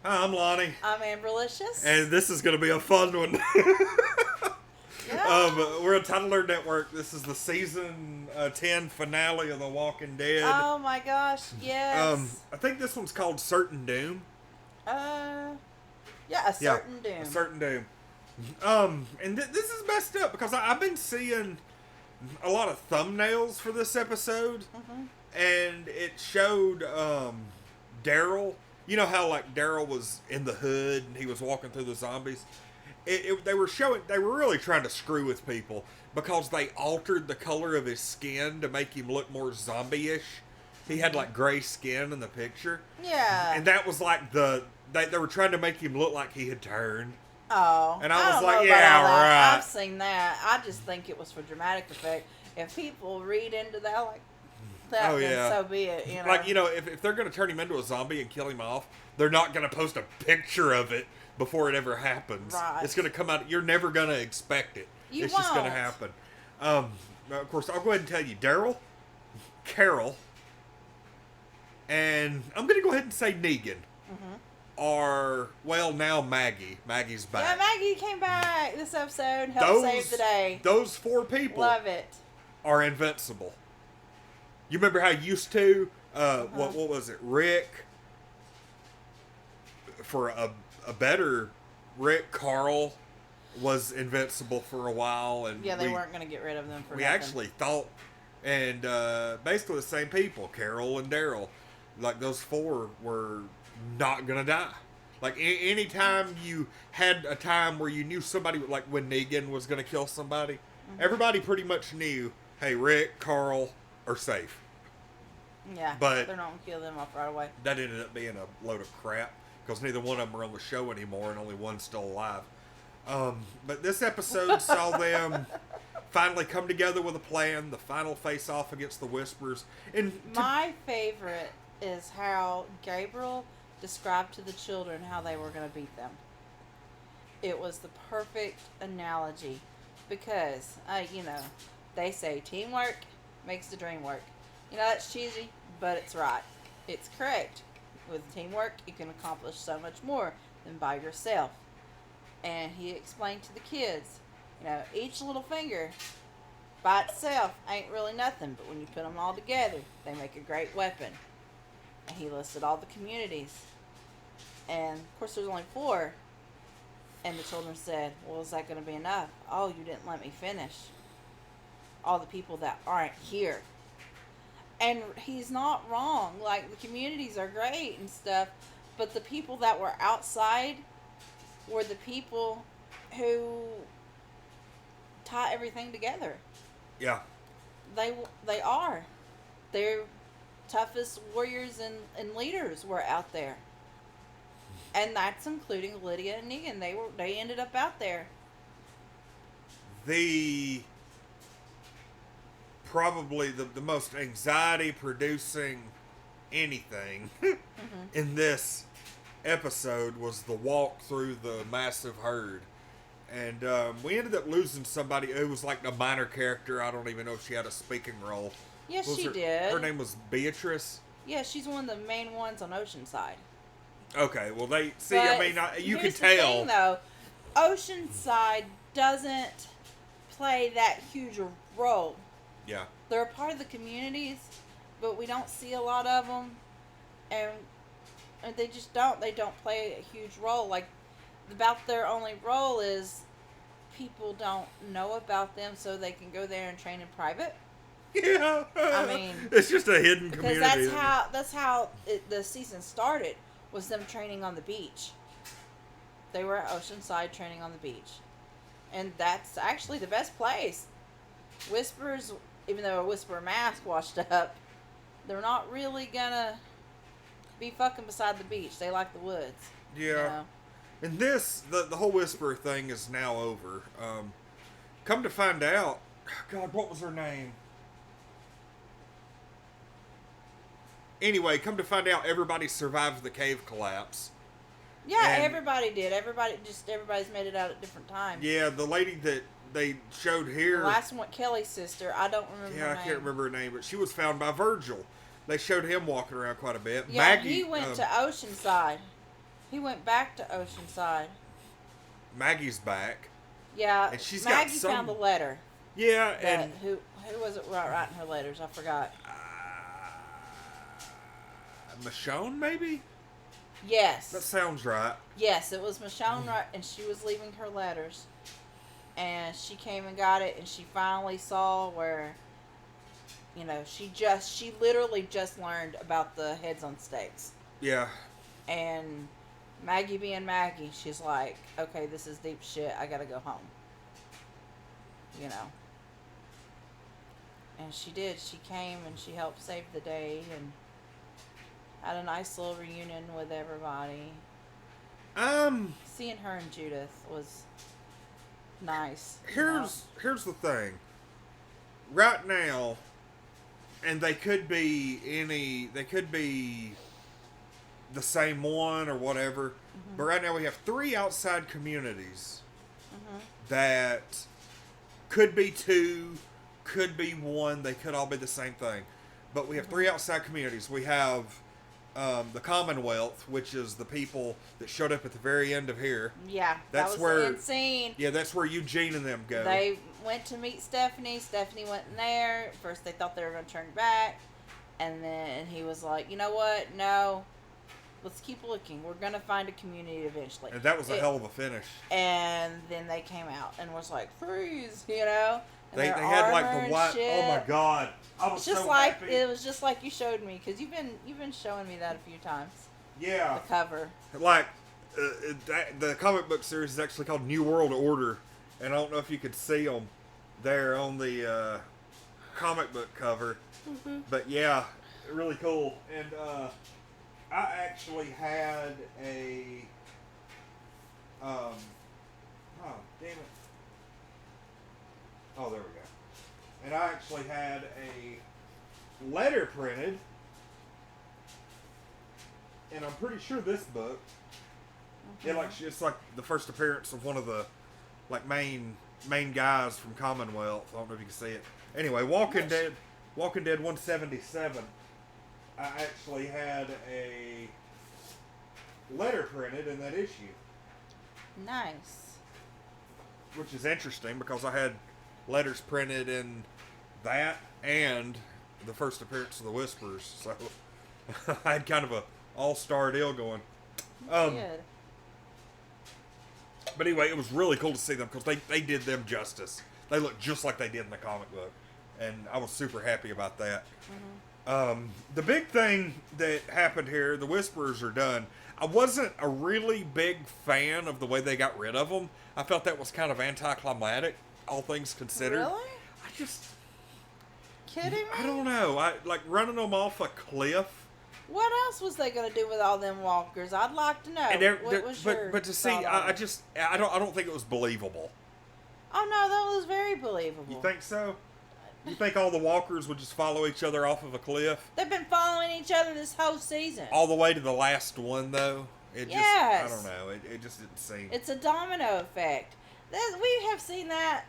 Hi, I'm Lonnie. I'm Amberlicious. And this is going to be a fun one. Yeah. We're Untitled Network. This is the season 10 finale of The Walking Dead. Oh my gosh, yes. I think this one's called Certain Doom. Uh, yeah, a certain doom. A Certain Doom. And this is messed up because I've been seeing a lot of thumbnails for this episode. Mm-hmm. And it showed Daryl. You know how like Daryl was in the hood and he was walking through the zombies? They were really trying to screw with people because they altered the color of his skin to make him look more zombie-ish. He had like gray skin in the picture. Yeah. And that was like they were trying to make him look like he had turned. Oh. And I was don't like, know yeah, about all that. right. I've seen that. I just think it was for dramatic effect. If people read into that like that, then so be it. You know? Like, if they're going to turn him into a zombie and kill him off, they're not going to post a picture of it before it ever happens. Right. It's going to come out. You're never going to expect it. It's just going to happen. Of course, I'll go ahead and tell you, Daryl, Carol, and I'm going to go ahead and say Negan are, well, now Maggie. Maggie's back. Yeah, Maggie came back this episode. Helped save the day. Those four people Love it. are invincible. You remember how you used to, what was it, Rick, for a better Rick, Carl was invincible for a while. And yeah, they weren't going to get rid of them for we nothing. actually thought, and basically the same people, Carol and Daryl, like those four were not going to die. Like any time you had a time where you knew somebody, like when Negan was going to kill somebody, everybody pretty much knew, hey, Rick, Carl are safe. Yeah, but they're not going to kill them off right away. That ended up being a load of crap because neither one of them are on the show anymore and only one's still alive. But this episode saw them finally come together with a plan, the final face-off against the Whisperers. And my favorite is how Gabriel described to the children how they were going to beat them. It was the perfect analogy because, they say teamwork makes the dream work. That's cheesy, but it's right. It's correct. With teamwork, you can accomplish so much more than by yourself. And he explained to the kids, each little finger by itself ain't really nothing, but when you put them all together, they make a great weapon. And he listed all the communities. And, of course, there's only 4. And the children said, well, is that going to be enough? Oh, you didn't let me finish. All the people that aren't here. And he's not wrong. Like, the communities are great and stuff, but the people that were outside were the people who tie everything together. Yeah. They are. Their toughest warriors and leaders were out there. And that's including Lydia and Negan. They ended up out there. Probably the most anxiety-producing anything in this episode was the walk through the massive herd. And we ended up losing somebody who was like a minor character. I don't even know if she had a speaking role. Yes, she did. Her name was Beatrice? Yeah, she's one of the main ones on Oceanside. Okay, well, you can here's the tell. thing, though. Oceanside doesn't play that huge a role. Yeah. They're a part of the communities, but we don't see a lot of them, and they just don't. They don't play a huge role. Like, about their only role is people don't know about them, so they can go there and train in private. Yeah. I mean, it's just a hidden community. Because that's how the season started, was them training on the beach. They were at Oceanside training on the beach, and that's actually the best place. Whisperers, even though a Whisperer mask washed up, they're not really gonna be fucking beside the beach. They like the woods. Yeah. And this, the whole Whisperer thing is now over. Come to find out, God, what was her name? Anyway, come to find out, everybody survived the cave collapse. Yeah, and everybody did. Everybody's made it out at different times. Yeah, the lady that they showed here. The last one, Kelly's sister. I don't remember her name. I can't remember her name, but she was found by Virgil. They showed him walking around quite a bit. Yeah, Maggie, he went to Oceanside. He went back to Oceanside. Maggie's back. Yeah, And she's Maggie got some... found the letter. Yeah, That, and... who was it writing her letters? I forgot. Michonne, maybe? Yes. That sounds right. Yes, it was Michonne, right, and she was leaving her letters. And she came and got it, and she finally saw where, you know, she literally just learned about the heads on stakes. Yeah. And Maggie being Maggie, she's like, okay, this is deep shit. I gotta go home. You know. And she did. She came and she helped save the day and had a nice little reunion with everybody. Seeing her and Judith was nice. Here's the thing. Right now, and they could be the same one or whatever. Mm-hmm. But right now we have 3 outside communities that could be 2, could be 1. They could all be the same thing. But we have 3 outside communities. We have the Commonwealth, which is the people that showed up at the very end of here. Yeah, that's that was where insane. Yeah, that's where Eugene and them go. They went to meet Stephanie. Stephanie went in there. At first, they thought they were going to turn back. And then he was like, you know what? No. Let's keep looking. We're going to find a community eventually. And that was a hell of a finish. And then they came out and was like, freeze, you know? And they had like the white. Shit. Oh my god! I was just so like happy. It was just like you showed me, because you've been showing me that a few times. Yeah. The cover. Like the comic book series is actually called New World Order, and I don't know if you could see them there on the comic book cover, but yeah, really cool. And I actually had a oh damn it. Oh, there we go. And I actually had a letter printed, and I'm pretty sure this book, it's like the first appearance of one of the like main guys from Commonwealth. I don't know if you can see it. Anyway, Walking Dead 177. I actually had a letter printed in that issue. Nice. Which is interesting because I had letters printed in that and the first appearance of the Whisperers, so I had kind of a all-star deal going. Good. But anyway, it was really cool to see them because they did them justice. They looked just like they did in the comic book, and I was super happy about that. The big thing that happened here, the Whisperers are done. I wasn't a really big fan of the way they got rid of them. I felt that was kind of anticlimactic, all things considered. Really? I just... Kidding me? I don't know. I like running them off a cliff. What else was they going to do with all them walkers? I'd like to know. But to see, I don't think it was believable. Oh no, that was very believable. You think so? You think all the walkers would just follow each other off of a cliff? They've been following each other this whole season. All the way to the last one, though? Yes. I don't know. It just didn't seem... It's a domino effect. We have seen that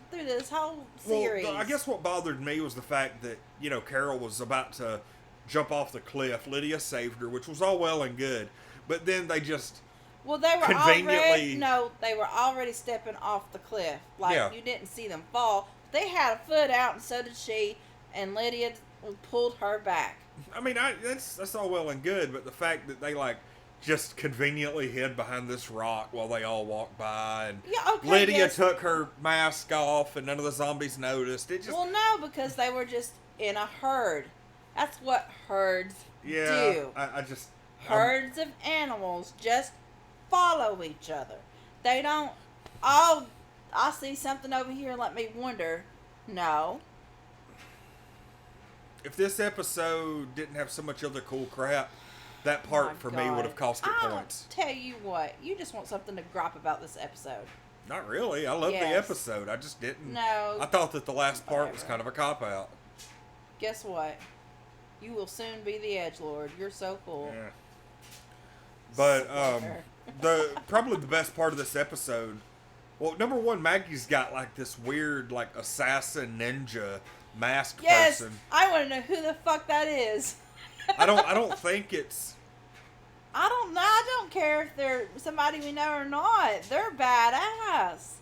through this whole series. Well, I guess what bothered me was the fact that, Carol was about to jump off the cliff. Lydia saved her, which was all well and good. But then they just... Well, they were conveniently... they were already stepping off the cliff. You didn't see them fall. They had a foot out, and so did she, and Lydia pulled her back. I mean, that's all well and good, but the fact that they, just conveniently hid behind this rock while they all walked by, and Lydia took her mask off, and none of the zombies noticed. It just... Well, no, because they were just in a herd. That's what herds do. I just... Herds of animals just follow each other. They don't... Oh, I see something over here and let me wander. No. If this episode didn't have so much other cool crap, that part for me would have cost it points. I'll tell you what, you just want something to gripe about this episode. Not really. I love the episode. I just didn't. No. I thought that the last part was kind of a cop-out. Guess what? You will soon be the Edgelord. You're so cool. Yeah. But, probably the best part of this episode... Well, number one, Maggie's got, this weird, assassin ninja masked person. Yes! I want to know who the fuck that is. I don't think it's... I don't know. I don't care if they're somebody we know or not. They're badass.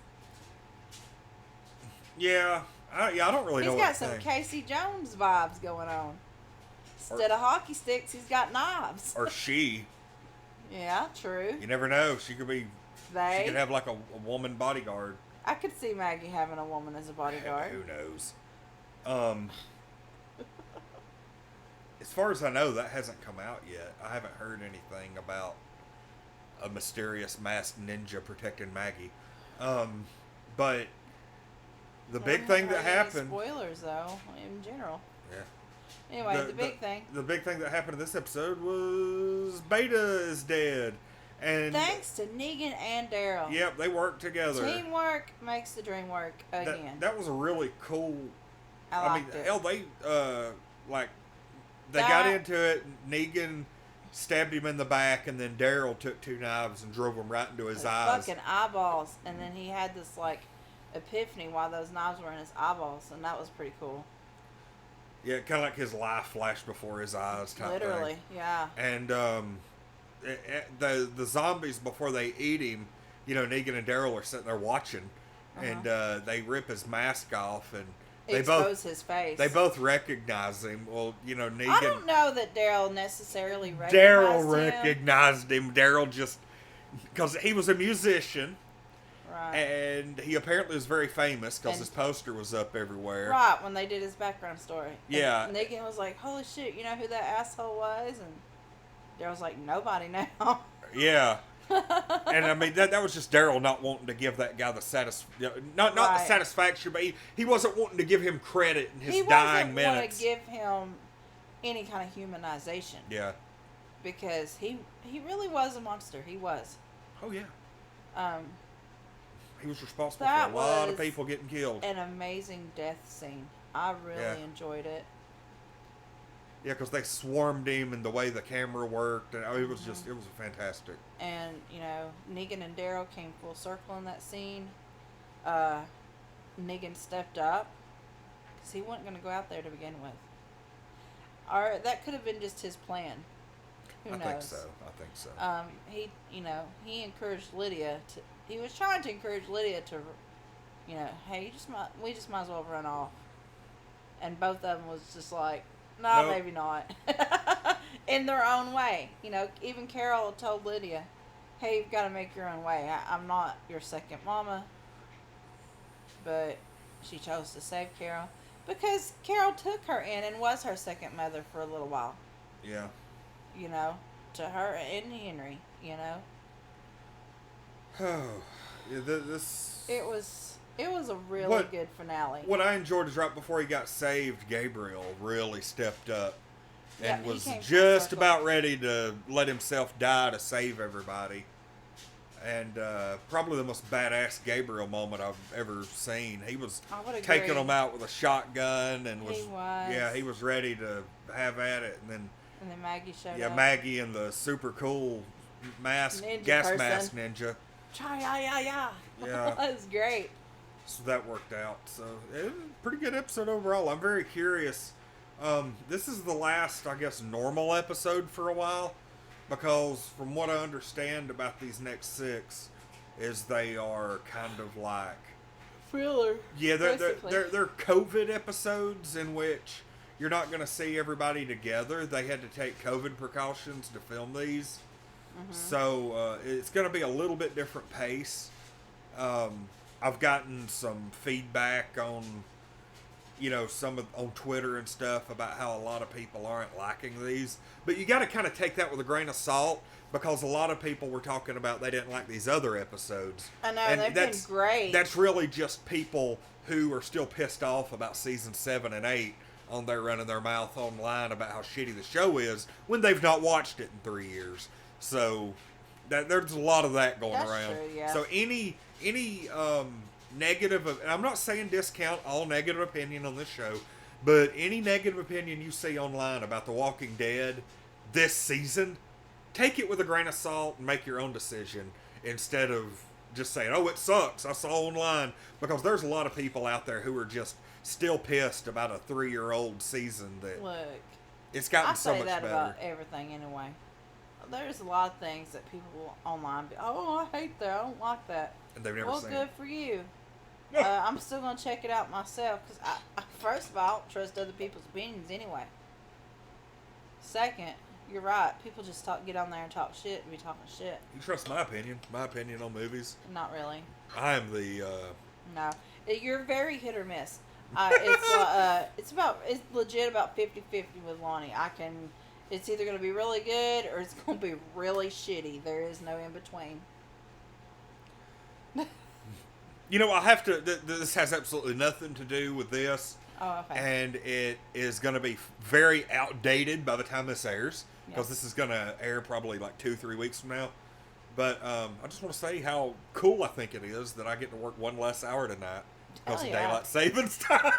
Yeah, I don't really know He's what got to some think. Casey Jones vibes going on. Instead of hockey sticks, he's got knives. Or she. Yeah, true. You never know. She could be. They. She could have like a woman bodyguard. I could see Maggie having a woman as a bodyguard. Who knows? As far as I know, that hasn't come out yet. I haven't heard anything about a mysterious masked ninja protecting Maggie. But the big thing that happened. Spoilers, though, in general. Yeah. Anyway, the big thing. The big thing that happened in this episode was Beta is dead. And thanks to Negan and Daryl. Yep, they work together. Teamwork makes the dream work again. That was a really cool. I mean, hell, they got into it. Negan stabbed him in the back, and then Daryl took 2 knives and drove them right into his eyes. Fucking eyeballs, and then he had this epiphany while those knives were in his eyeballs, and that was pretty cool. Yeah, kind of like his life flashed before his eyes. Literally, yeah. And the zombies, before they eat him, Negan and Daryl are sitting there watching, and they rip his mask off, and they expose his face. They both recognize him. Well, Negan. I don't know that Daryl necessarily recognized Daryl recognized him. Daryl just because he was a musician. Right. And he apparently was very famous because his poster was up everywhere. Right, when they did his background story. Yeah. And Negan was like, holy shit, you know who that asshole was? And Daryl's like, nobody now. Yeah. And I mean, that was just Daryl not wanting to give that guy the not the satisfaction, but he wasn't wanting to give him credit in his dying minutes. He wasn't want to give him any kind of humanization. Yeah. Because he really was a monster. He was. Oh, yeah. He was responsible for a lot of people getting killed. An amazing death scene. I really enjoyed it. Yeah, because they swarmed him and the way the camera worked. And it was fantastic. And, Negan and Daryl came full circle in that scene. Negan stepped up because he wasn't going to go out there to begin with. Or that could have been just his plan. Who knows? I think so. He encouraged Lydia to... He was trying to encourage Lydia to, hey, we just might as well run off. And both of them was just like, no, maybe not. In their own way. Even Carol told Lydia, hey, you've got to make your own way. I'm not your second mama. But she chose to save Carol. Because Carol took her in and was her second mother for a little while. Yeah. To her and Henry, Oh, yeah, this... It was a really good finale. What I enjoyed is right before he got saved, Gabriel really stepped up and was just about ready to let himself die to save everybody. And probably the most badass Gabriel moment I've ever seen. He was taking them out with a shotgun and he was ready to have at it. And then Maggie showed up. Yeah, Maggie and the super cool gas mask ninja. Yeah. That was great. So that worked out. So it was a pretty good episode overall. I'm very curious. This is the last, I guess, normal episode for a while. Because from what I understand about these next 6 is they are kind of like... Thriller. Yeah, they're COVID episodes in which you're not going to see everybody together. They had to take COVID precautions to film these. Mm-hmm. So it's going to be a little bit different pace. I've gotten some feedback on, on Twitter and stuff about how a lot of people aren't liking these. But you got to kind of take that with a grain of salt because a lot of people were talking about they didn't like these other episodes. I know, they've been great. That's really just people who are still pissed off about season 7 and 8 on there running their mouth online about how shitty the show is when they've not watched it in 3 years. So there's a lot of that going around. True, yeah. So any negative, and I'm not saying discount all negative opinion on this show, but any negative opinion you see online about The Walking Dead this season, take it with a grain of salt and make your own decision instead of just saying, oh, it sucks, I saw online. Because there's a lot of people out there who are just still pissed about a 3-year-old season that Look, it's gotten so much better. I say that about everything anyway. there's a lot of things that people online be, oh, I hate that. I don't like that. And they've never Well, seen good it. for you. I'm still gonna check it out myself because first of all, I don't trust other people's opinions anyway. Second, you're right. People just get on there and talk shit and be talking shit. You trust my opinion? My opinion on movies? Not really. I am the. No, you're very hit or miss. It's legit about 50-50 with Lonnie. It's either gonna be really good or it's gonna be really shitty. There is no in between. You know, I have to. This has absolutely nothing to do with this. Oh, okay. And it is going to be very outdated by the time this airs. Because Yes. this is going to air probably like 2-3 weeks from now. But I just want to say how cool I think it is that I get to work one less hour tonight. Because of daylight savings time.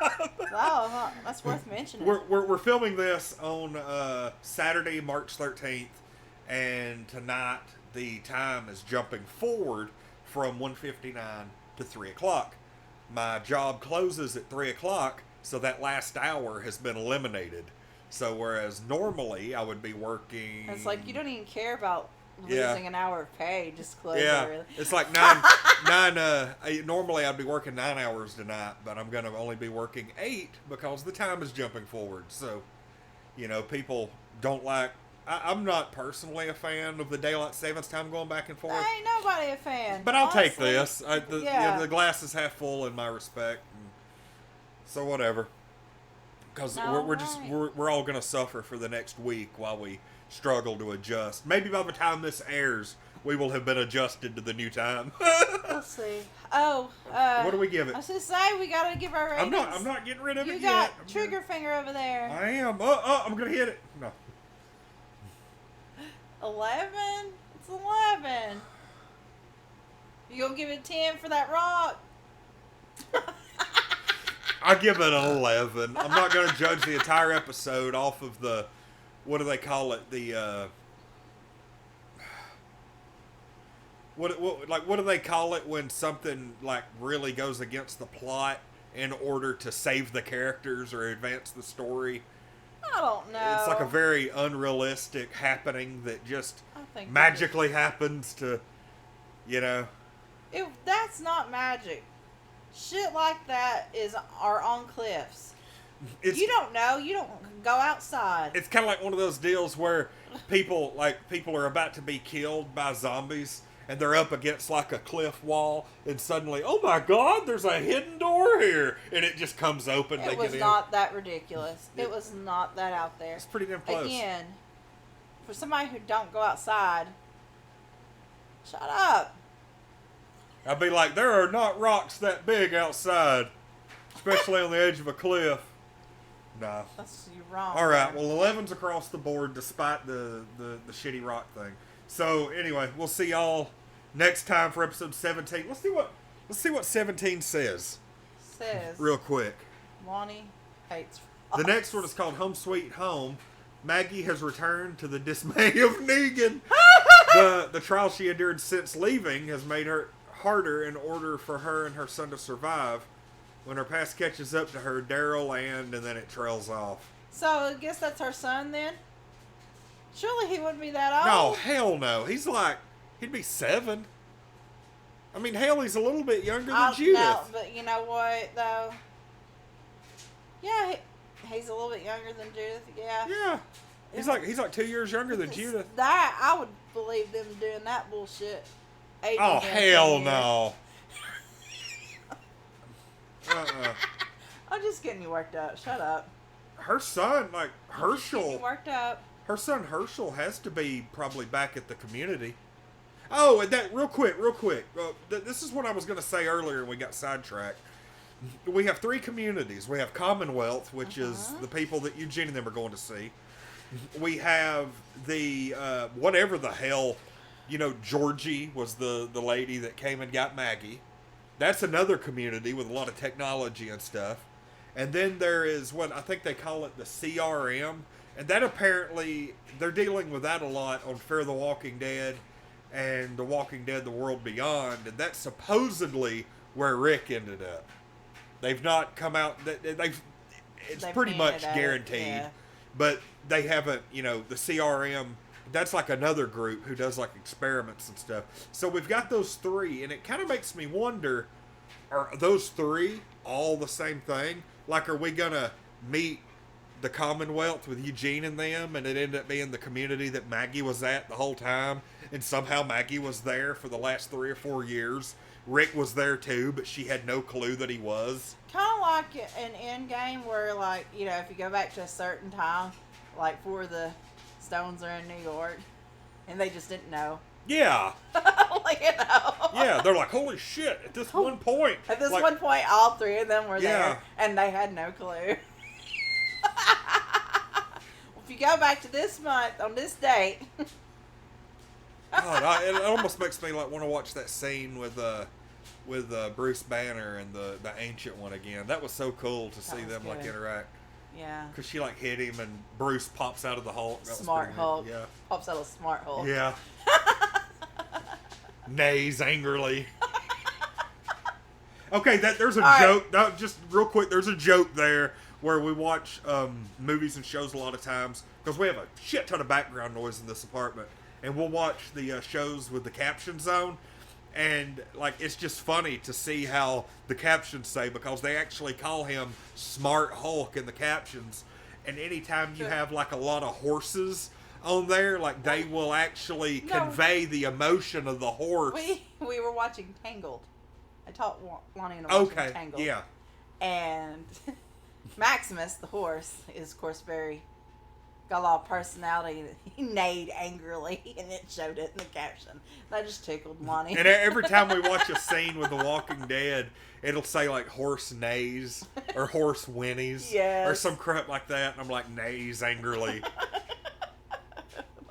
Oh, that's worth mentioning. We're filming this on Saturday, March 13th. And tonight the time is jumping forward from 1:59 to 3 o'clock. My job closes at 3 o'clock, so that last hour has been eliminated. So whereas normally I would be working... It's like you don't even care about losing an hour of pay, just close early. It's like normally I'd be working 9 hours tonight, but I'm going to only be working 8 because the time is jumping forward. So, you know, people don't like... I'm not personally a fan of the daylight savings time going back and forth. Ain't nobody a fan. But I'll honestly. take this. The glass is half full in my respect. So whatever. Because we're all going to suffer for the next week while we struggle to adjust. Maybe by the time this airs, we will have been adjusted to the new time. Let's see. Oh, what do we give it? I was going to say, we got to give our ratings. I'm not getting rid of it You yet. got trigger finger over there. I am. I'm going to hit it. No. 11? It's 11. You gonna give it 10 for that rock? I give it an 11. I'm not going to judge the entire episode off of the, what do they call it? The, what do they call it when something like really goes against the plot in order to save the characters or advance the story? I don't know. It's like a very unrealistic happening that just think magically happens to, you know. That's not magic. Shit like that are on cliffs. You don't know. You don't go outside. It's kind of like one of those deals where people are about to be killed by zombies and they're up against like a cliff wall and suddenly, oh my God, there's a hidden door here, and it just comes open. It was not that ridiculous. It was not that out there. It's pretty damn close. Again, for somebody who don't go outside, shut up. I'd be like, there are not rocks that big outside, especially on the edge of a cliff. No. You're wrong. All right. Well, 11's across the board, despite the shitty rock thing. So anyway, we'll see y'all next time for episode 17. Let's see what 17 says. Real quick. Lonnie hates The next one is called Home Sweet Home. Maggie has returned to the dismay of Negan. The trial she endured since leaving has made her harder in order for her and her son to survive. When her past catches up to her, Daryl and then it trails off. So I guess that's her son then? Surely he wouldn't be that old. No, hell no. He'd be 7. I mean, hell, he's a little bit younger than Judith. No, but you know what, though? Yeah, he's a little bit younger than Judith, yeah. Yeah. He's like 2 years younger than Judith. That, I would believe them doing that bullshit. Oh, hell no. I'm just getting you worked up. Shut up. Her son, Herschel. Just getting you worked up. Her son Herschel has to be probably back at the community. Oh, and that real quick. This is what I was going to say earlier, and we got sidetracked. We have 3 communities. We have Commonwealth, which is the people that Eugene and them are going to see. We have the whatever the hell, Georgie was the lady that came and got Maggie. That's another community with a lot of technology and stuff. And then there is what I think they call it the CRM. And that apparently, they're dealing with that a lot on Fear the Walking Dead and The Walking Dead, The World Beyond. And that's supposedly where Rick ended up. They've not come out, it's pretty much guaranteed. Yeah. But they haven't, the CRM That's like another group who does like experiments and stuff. So we've got those three, and it kind of makes me wonder: are those three all the same thing? Like, are we gonna meet the Commonwealth with Eugene and them, and it ended up being the community that Maggie was at the whole time, and somehow Maggie was there for the last 3 or 4 years. Rick was there too, but she had no clue that he was. Kind of like an Endgame where, like, you know, if you go back to a certain time, like before the Stones are in New York, and they just didn't know. Yeah. Like, you know. Yeah, they're like, holy shit, at this one point. At this like, one point, all three of them were Yeah. there, and they had no clue. If you go back to this month, on this date. God, it almost makes me like want to watch that scene with Bruce Banner and the Ancient One again. That was so cool to see them like good. interact. Yeah. Because she like hit him and Bruce pops out of the Hulk. That was Smart pretty Hulk. neat. Yeah. Pops out a Smart Hulk. Yeah. Neighs angrily. Okay, there's a joke. No, just real quick, there's a joke there where we watch movies and shows a lot of times because we have a shit ton of background noise in this apartment, and we'll watch the shows with the captions on, and like it's just funny to see how the captions say, because they actually call him Smart Hulk in the captions, and anytime you have like a lot of horses on there, like they will actually convey the emotion of the horse. We were watching Tangled. I taught Lonnie and I watching Tangled. Yeah. And Maximus, the horse, is of course got a lot of personality. He neighed angrily, and it showed it in the caption. That just tickled Lonnie. And every time we watch a scene with The Walking Dead, it'll say like horse neighs or horse whinnies or some crap like that, and I'm like, neighs angrily.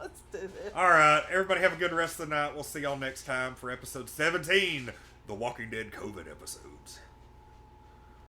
Let's do this. All right, everybody have a good rest of the night. We'll see y'all next time for episode 17, The Walking Dead COVID episodes.